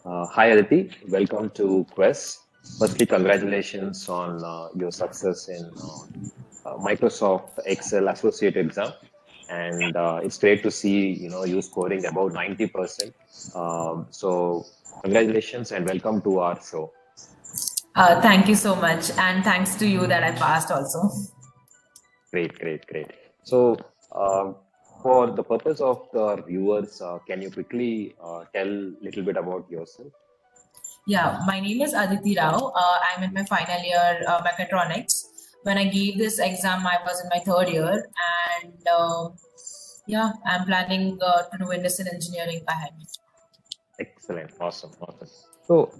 Hi Aditi, welcome to Quest. Firstly, congratulations on your success in Microsoft Excel Associate exam, and it's great to see you scoring about 90%. So congratulations and welcome to our show. Thank you so much, and thanks to you that I passed also. Great, great, great. So um, for the purpose of the viewers, can you quickly tell a little bit about yourself? Yeah, my name is Aditi Rao. I'm in my final year mechatronics. When I gave this exam, I was in my third year, and yeah, I'm planning to do industrial engineering ahead. Excellent. Awesome. Awesome. So,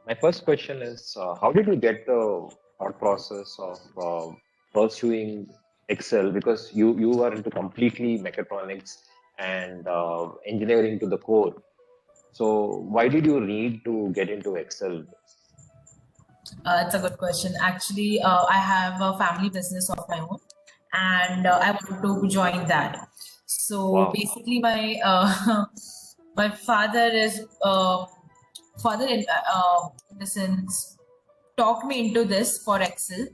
my first question is, how did you get the thought process of pursuing Excel? Because you are into completely mechatronics and engineering to the core. So, why did you need to get into Excel? It's a good question. Actually, I have a family business of my own, and I want to join that. So Wow. basically, my my father is father in the sense talked me into this for Excel.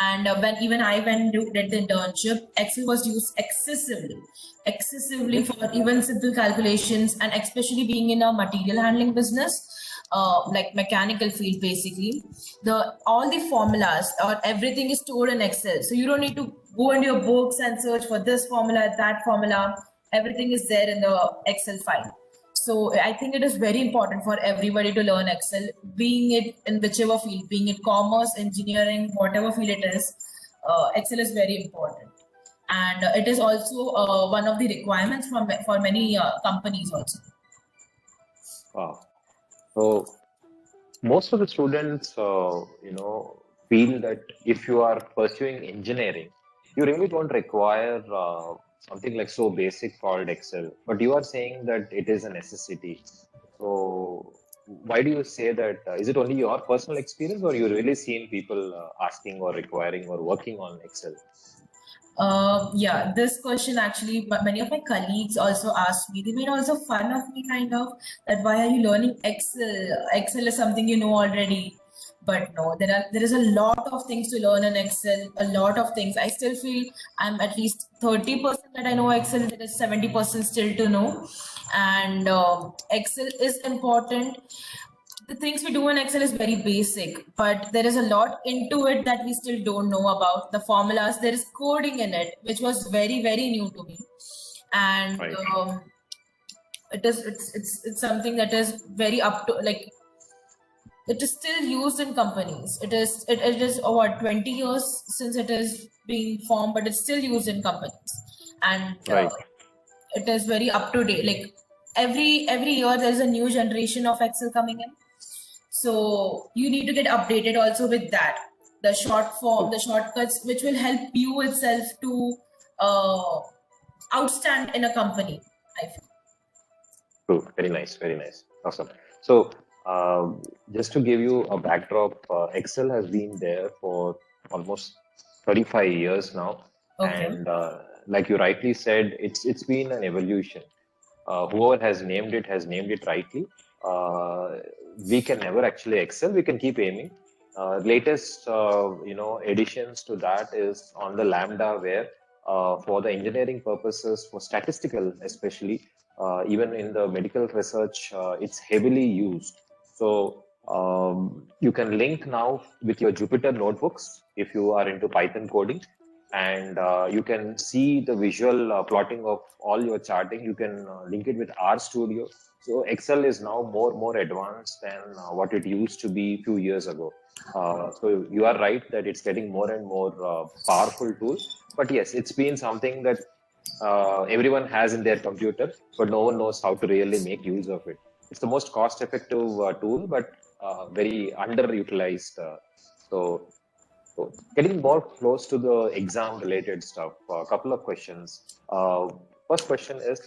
And when even I went to did the internship, Excel was used excessively Mhm. for even simple calculations, and especially being in a material handling business, like mechanical field, basically, the all the formulas or everything is stored in Excel. So you don't need to go into your books and search for this formula, that formula. Everything is there in the Excel file. So I think it is very important for everybody to learn Excel, being it in whichever field, being it commerce, engineering, whatever field it is. Excel is very important, and it is also one of the requirements for many companies also. Wow. So, most of the students, feel that if you are pursuing engineering, you really don't require something like so basic called Excel. But you are saying that it is a necessity. So, why do you say that? Is it only your personal experience, or you really seen people asking or requiring or working on Excel? Yeah, this question actually, many of my colleagues also asked me. They made also fun of me, kind of, that why are you learning Excel? Excel is something you know already. But no, there is a lot of things to learn in Excel. A lot of things. I still feel I'm at least 30% that I know Excel. There is 70% still to know, and Excel is important. The things we do in Excel is very basic, but there is a lot into it that we still don't know about the formulas. There is coding in it, which was very, very new to me. And Right. it's something that is very up to, like, it is still used in companies. It is what, 20 years since it is being formed, but it's still used in companies. And Right. it is very up to date. Like every year there's a new generation of Excel coming in, so you need to get updated also with that. The short form, True. the shortcuts, which will help you itself to uh, outstand in a company, I feel. True. Very nice. Very nice. Awesome. So, just to give you a backdrop, Excel has been there for almost 35 years now, Okay. and like you rightly said, it's been an evolution. Whoever has named it rightly. Uh, we can never actually excel. We can keep aiming. Latest, additions to that is on the Lambda, where for the engineering purposes, for statistical especially, even in the medical research, it's heavily used. So you can link now with your Jupyter notebooks if you are into Python coding, and you can see the visual plotting of all your charting. You can link it with RStudio. So Excel is now more advanced than what it used to be a few years ago. So you are right that it's getting more and more powerful tool. But yes, it's been something that everyone has in their computer, but no one knows how to really make use of it. It's the most cost-effective tool, but very underutilized. So getting more close to the exam-related stuff, a couple of questions. First question is,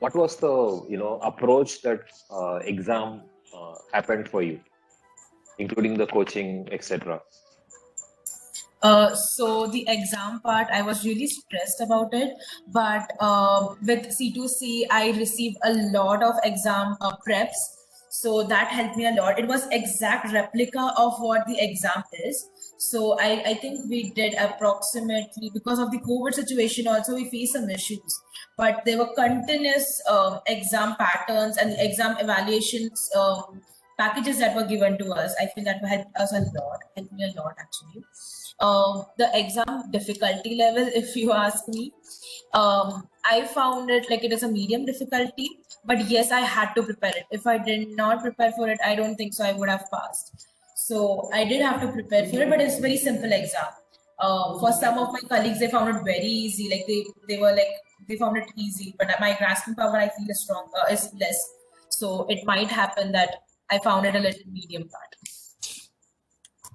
what was the approach that exam happened for you, including the coaching, etc.? So the exam part, I was really stressed about it, but with C2C, I received a lot of exam preps. So that helped me a lot. It was exact replica of what the exam is. So I think we did approximately, because of the COVID situation also, we faced some issues, but there were continuous exam patterns and exam evaluations packages that were given to us. I feel that helped us a lot, helped me a lot actually. The exam difficulty level, if you ask me, I found it like it is a medium difficulty, but yes, I had to prepare it. If I did not prepare for it, I don't think so I would have passed. So I did have to prepare for it, but it's very simple exam. For some of my colleagues, they found it very easy. Like they were like they found it easy, but my grasping power I feel is strong, is less. So it might happen that I found it a little medium part.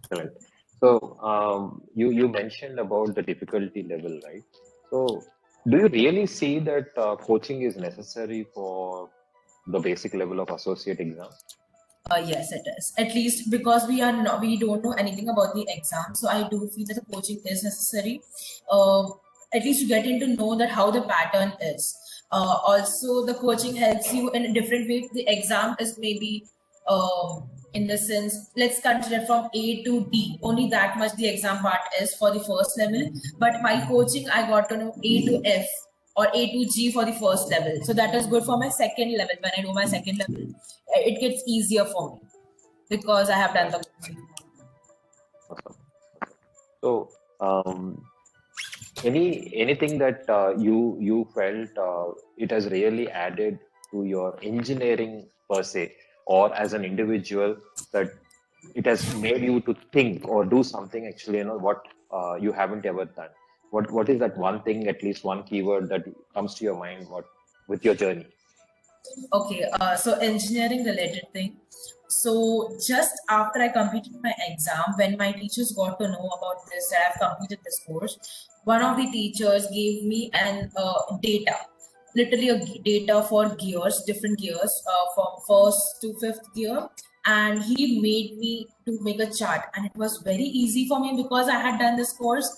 Correct. So you mentioned about the difficulty level, right? So do you really see that coaching is necessary for the basic level of associate exam? Yes, it is. At least because we don't know anything about the exam, so I do feel that the coaching is necessary. At least to get in to know that how the pattern is. Also, the coaching helps you in a different way. The exam is maybe in the sense, let's consider from A to D. Only that much the exam part is for the first level. But my coaching, I got to know A to F or A to G for the first level. So that is good for my second level. When I do my second level, it gets easier for me because I have done the coaching. Awesome. So anything that you felt it has really added to your engineering per se, or as an individual, that it has made you to think or do something actually, what you haven't ever done? What is that one thing, at least one keyword that comes to your mind what with your journey? Okay, so engineering related thing. So just after I completed my exam, when my teachers got to know about this, that I've completed this course, one of the teachers gave me an data, literally a data for gears, different gears from first to fifth gear, and he made me to make a chart, and it was very easy for me because I had done this course.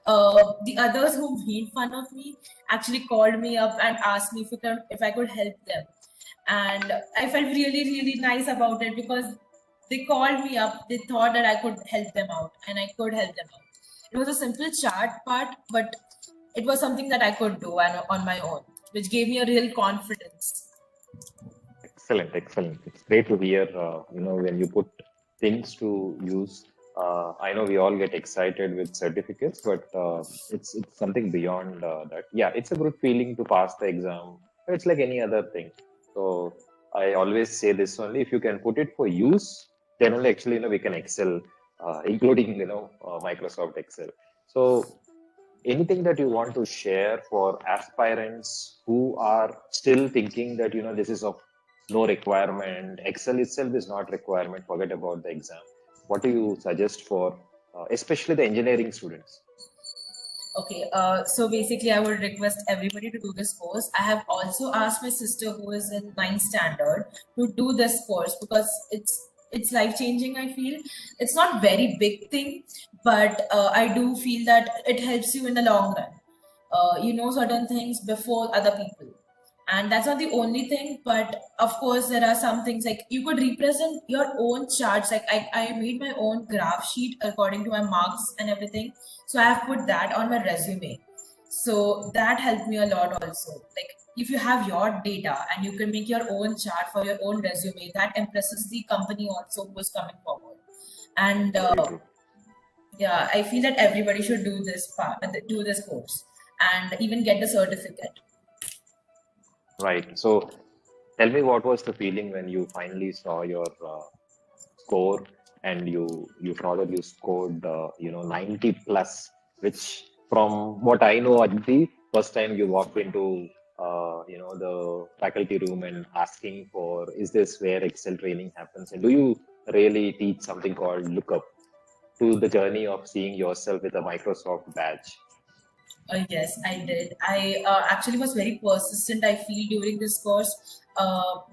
The others who made fun of me actually called me up and asked me if I could help them, and I felt really really nice about it because they called me up, they thought that I could help them out, and I could help them out. It was a simple chart part, but it was something that I could do on my own, which gave me a real confidence. Excellent, excellent. It's great to hear, when you put things to use. I know we all get excited with certificates, but it's something beyond that. Yeah, it's a good feeling to pass the exam. It's like any other thing. So I always say this only: if you can put it for use, then only actually we can excel, including Microsoft Excel. So anything that you want to share for aspirants who are still thinking that this is of no requirement, Excel itself is not requirement, forget about the exam? What do you suggest for especially the engineering students? Okay, so basically, I would request everybody to do this course. I have also asked my sister, who is in ninth standard, to do this course because it's life changing. I feel it's not very big thing, but I do feel that it helps you in the long run. You know certain things before other people, and that's not the only thing, but of course there are some things like you could represent your own charts. Like I made my own graph sheet according to my marks and everything, so I have put that on my resume. So that helped me a lot also. Like if you have your data and you can make your own chart for your own resume, that impresses the company also who is coming forward. And Very true. yeah, I feel that everybody should do this part, do this course, and even get the certificate. Right. So tell me, what was the feeling when you finally saw your score, and you saw that you scored 90 plus, which from what I know, at the first time you walked into the faculty room and asking for, is this where Excel training happens, and do you really teach something called lookup, to the journey of seeing yourself with a Microsoft badge? Yes, I did. I actually was very persistent, I feel, during this course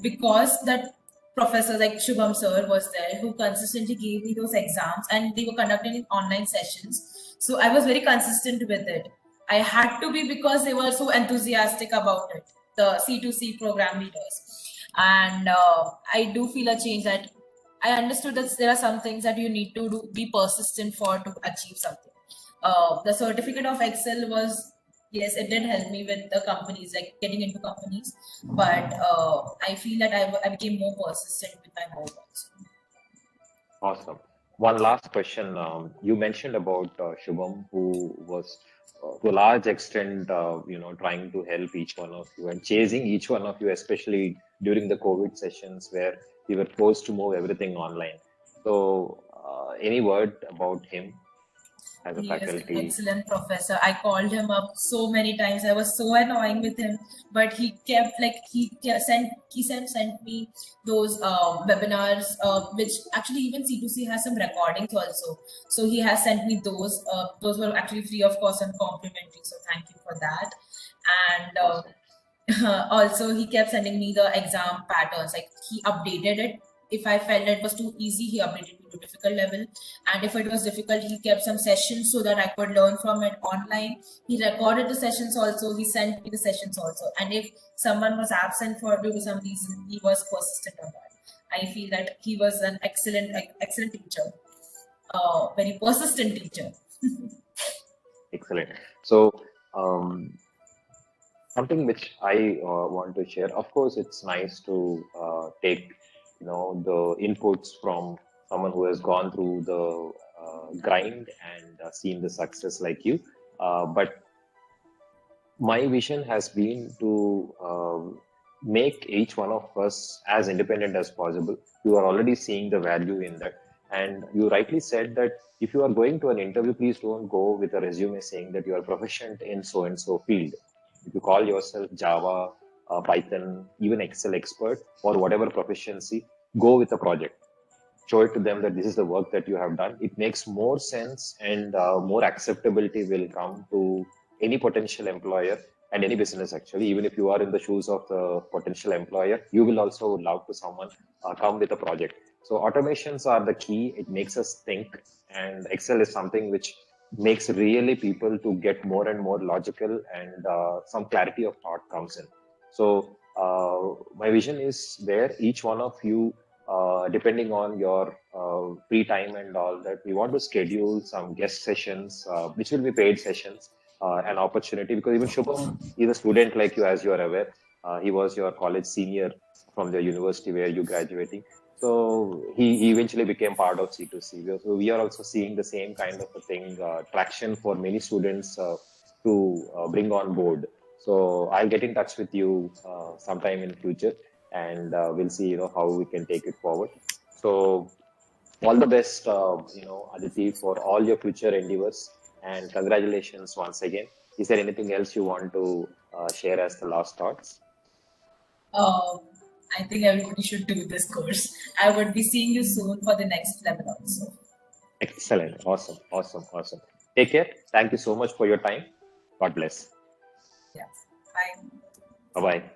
because that professor, like Shubham sir, was there who consistently gave me those exams and they were conducting in online sessions. So I was very consistent with it. I had to be because they were so enthusiastic about it, the C2C program leaders. And I do feel a change that I understood that there are some things that you need to do, be persistent for to achieve something. The certificate of Excel was, yes, it did help me with the companies, like getting into companies, but I feel that I became more persistent with my work also. Awesome. One last question. You mentioned about Shubham, who was to a large extent, trying to help each one of you and chasing each one of you, especially during the COVID sessions where we were forced to move everything online. So, any word about him as a He is an faculty? excellent professor. I called him up so many times. I was so annoying with him, but he kept like sent me those webinars, which actually even C2C has some recordings also. So he has sent me those. Those were actually free of cost and complimentary. So thank you for that. And Awesome. also he kept sending me the exam patterns, like he updated it. If I felt it was too easy, he updated me to difficult level, and if it was difficult, he kept some sessions so that I could learn from it online. He recorded the sessions also, he sent me the sessions also, and if someone was absent for due to some reason, he was persistent on that. I feel that he was an excellent teacher, very persistent teacher. Excellent. So, um, something which I want to share. Of course, it's nice to take, the inputs from someone who has gone through the grind and seen the success like you. But my vision has been to make each one of us as independent as possible. You are already seeing the value in that. And you rightly said that if you are going to an interview, please don't go with a resume saying that you are proficient in so and so field. If you call yourself Java, Python, even Excel expert, or whatever proficiency, go with a project. Show it to them that this is the work that you have done. It makes more sense, and more acceptability will come to any potential employer and any business actually. Even if you are in the shoes of the potential employer, you will also love to someone come with a project. So automations are the key. It makes us think, and Excel is something which makes really people to get more and more logical, and some clarity of thought comes in. So my vision is there. Each one of you, depending on your free time and all that, we want to schedule some guest sessions, which will be paid sessions, an opportunity, because even Shubham is a student like you, as you are aware. He was your college senior from the university where you graduating. So he eventually became part of C2C. So we are also seeing the same kind of a thing, traction for many students to bring on board. So I'll get in touch with you sometime in future, and we'll see how we can take it forward. So all the best, Aditi, for all your future endeavors, and congratulations once again. Is there anything else you want to share as the last thoughts? Um, I think everybody should do this course. I would be seeing you soon for the next level also. Excellent. Awesome. Awesome. Awesome. Take care. Thank you so much for your time. God bless. Yeah. Bye. Bye bye.